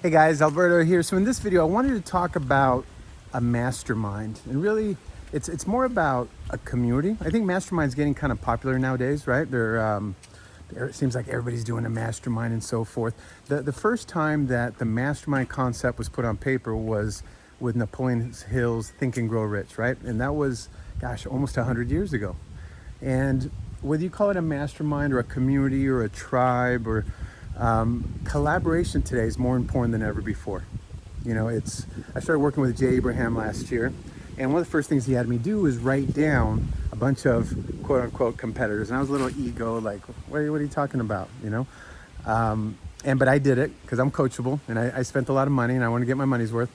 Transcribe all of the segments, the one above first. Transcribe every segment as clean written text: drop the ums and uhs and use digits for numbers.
Hey guys, Alberto here. So in this video, I wanted to talk about a mastermind, and really, it's more about a community. I think mastermind's getting kind of popular nowadays, right? It seems like everybody's doing a mastermind and so forth. The first time that the mastermind concept was put on paper was with Napoleon Hill's Think and Grow Rich, right? And that was, gosh, almost 100 years ago. And whether you call it a mastermind or a community or a tribe or collaboration today is more important than ever before. You know, I started working with Jay Abraham last year, and one of the first things he had me do was write down a bunch of quote unquote competitors. And I was a little ego, like, what are you talking about? You know? But I did it because I'm coachable and I spent a lot of money and I want to get my money's worth.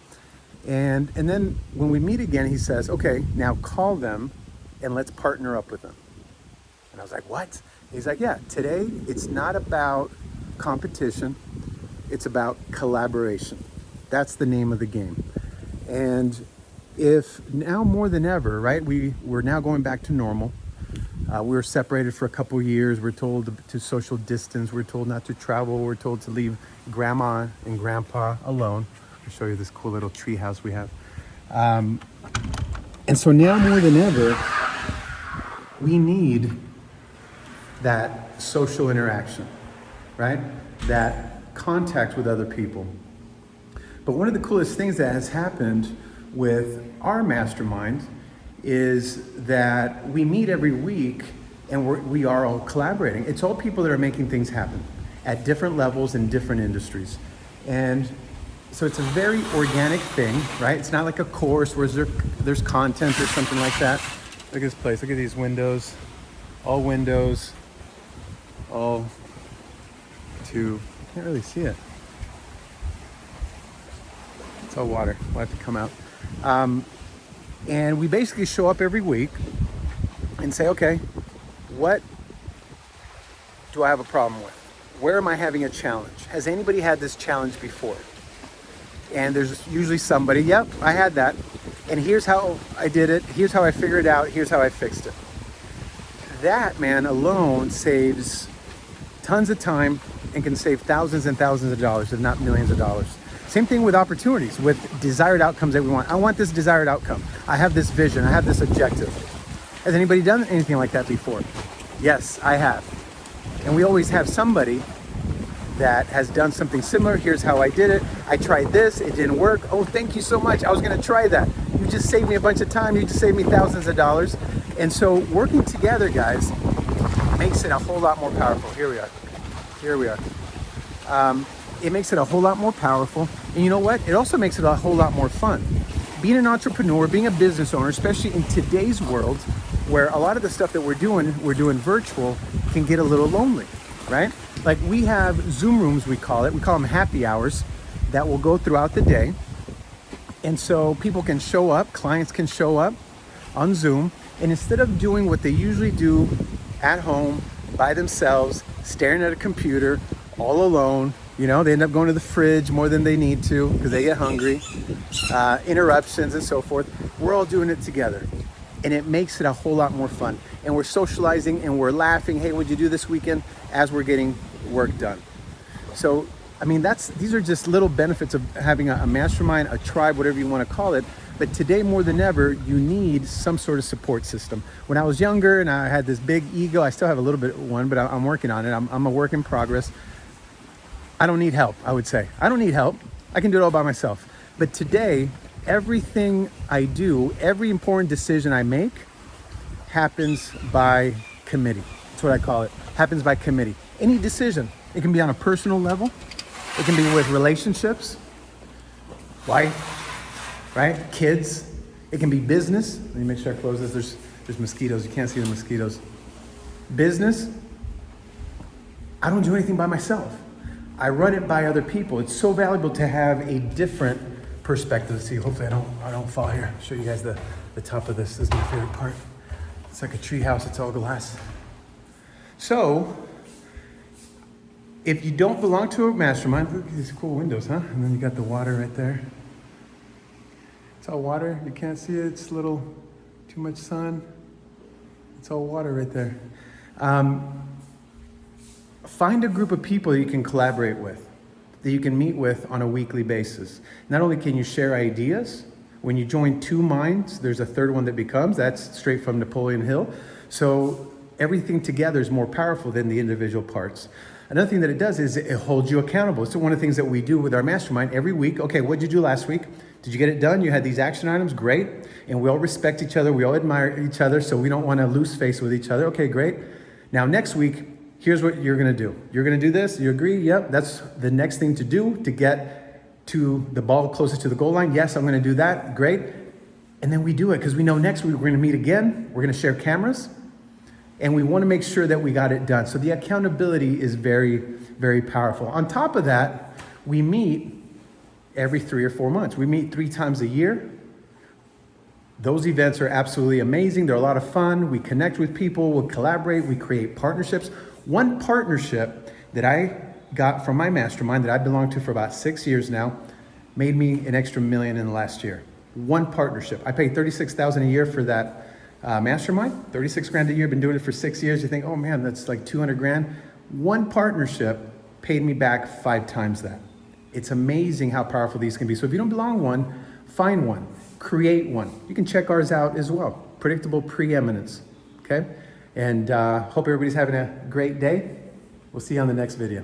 And then when we meet again, he says, okay, now call them and let's partner up with them. And I was like, what? He's like, yeah, today it's not about competition, it's about collaboration. That's the name of the game. And if now more than ever, right, we're now going back to normal. We were separated for a couple of years. We're told to social distance. We're told not to travel. We're told to leave grandma and grandpa alone. I'll show you this cool little tree house we have. And so now more than ever, we need that social interaction, right? That contact with other people. But one of the coolest things that has happened with our mastermind is that we meet every week and we are all collaborating. It's all people that are making things happen at different levels in different industries. And so it's a very organic thing, right? It's not like a course where there's content or something like that. Look at this place, look at these windows, all can't really see it. It's all water, we'll have to come out. And we basically show up every week and say, okay, what do I have a problem with? Where am I having a challenge? Has anybody had this challenge before? And there's usually somebody, yep, I had that. And here's how I did it. Here's how I figured it out. Here's how I fixed it. That, man, alone saves tons of time and can save thousands and thousands of dollars, if not millions of dollars. Same thing with opportunities, with desired outcomes that we want. I want this desired outcome. I have this vision. I have this objective. Has anybody done anything like that before? Yes, I have. And we always have somebody that has done something similar. Here's how I did it. I tried this, it didn't work. Oh, thank you so much. I was gonna try that. You just saved me a bunch of time. You just saved me thousands of dollars. And so working together, guys, makes it a whole lot more powerful. Here we are. It makes it a whole lot more powerful. And you know what? It also makes it a whole lot more fun. Being an entrepreneur, being a business owner, especially in today's world, where a lot of the stuff that we're doing virtual, can get a little lonely, right? Like we have Zoom rooms, we call them happy hours, that will go throughout the day. And so people can show up, clients can show up on Zoom, and instead of doing what they usually do at home by themselves, staring at a computer all alone, you know, they end up going to the fridge more than they need to because they get hungry, interruptions and so forth. We're all doing it together, and it makes it a whole lot more fun. And we're socializing and we're laughing. Hey, what'd you do this weekend? As we're getting work done. So, I mean, these are just little benefits of having a mastermind, a tribe, whatever you want to call it. But today more than ever, you need some sort of support system. When I was younger and I had this big ego, I still have a little bit of one, but I'm working on it. I'm a work in progress. I don't need help, I would say. I don't need help. I can do it all by myself. But today, everything I do, every important decision I make happens by committee. That's what I call it. Happens by committee. Any decision. It can be on a personal level. It can be with relationships, wife, right? Kids. It can be business. Let me make sure I close this. There's mosquitoes. You can't see the mosquitoes. Business. I don't do anything by myself. I run it by other people. It's so valuable to have a different perspective. See, hopefully I don't fall here. I'll show you guys the top of this. This is my favorite part. It's like a tree house. It's all glass. So, if you don't belong to a mastermind, look at these cool windows, huh? And then you got the water right there. It's all water. You can't see it. It's a little too much sun. It's all water right there. Find a group of people you can collaborate with. that you can meet with on a weekly basis. Not only can you share ideas, when you join two minds, there's a third one that becomes, that's straight from Napoleon Hill. So everything together is more powerful than the individual parts. Another thing that it does is it holds you accountable. So one of the things that we do with our mastermind every week, okay, what did you do last week? Did you get it done? You had these action items, great. And we all respect each other, we all admire each other, so we don't want to lose face with each other. Okay, great. Now next week, here's what you're gonna do. You're gonna do this, you agree? Yep, that's the next thing to do to get to the ball closer to the goal line. Yes, I'm gonna do that, great. And then we do it because we know next week we're gonna meet again, we're gonna share cameras, and we wanna make sure that we got it done. So the accountability is very, very powerful. On top of that, we meet every 3 or 4 months. We meet 3 times a year. Those events are absolutely amazing. They're a lot of fun. We connect with people, we collaborate, we create partnerships. One partnership that I got from my mastermind that I belong to for about 6 years now made me an extra $1 million in the last year. One partnership. I paid $36,000 a year for that mastermind, 36 grand a year. Been doing it for 6 years. You think, oh man, that's like 200 grand. One partnership paid me back 5 times that. It's amazing how powerful these can be. So if you don't belong one, find one, create one. You can check ours out as well. Predictable preeminence, okay? And hope everybody's having a great day. We'll see you on the next video.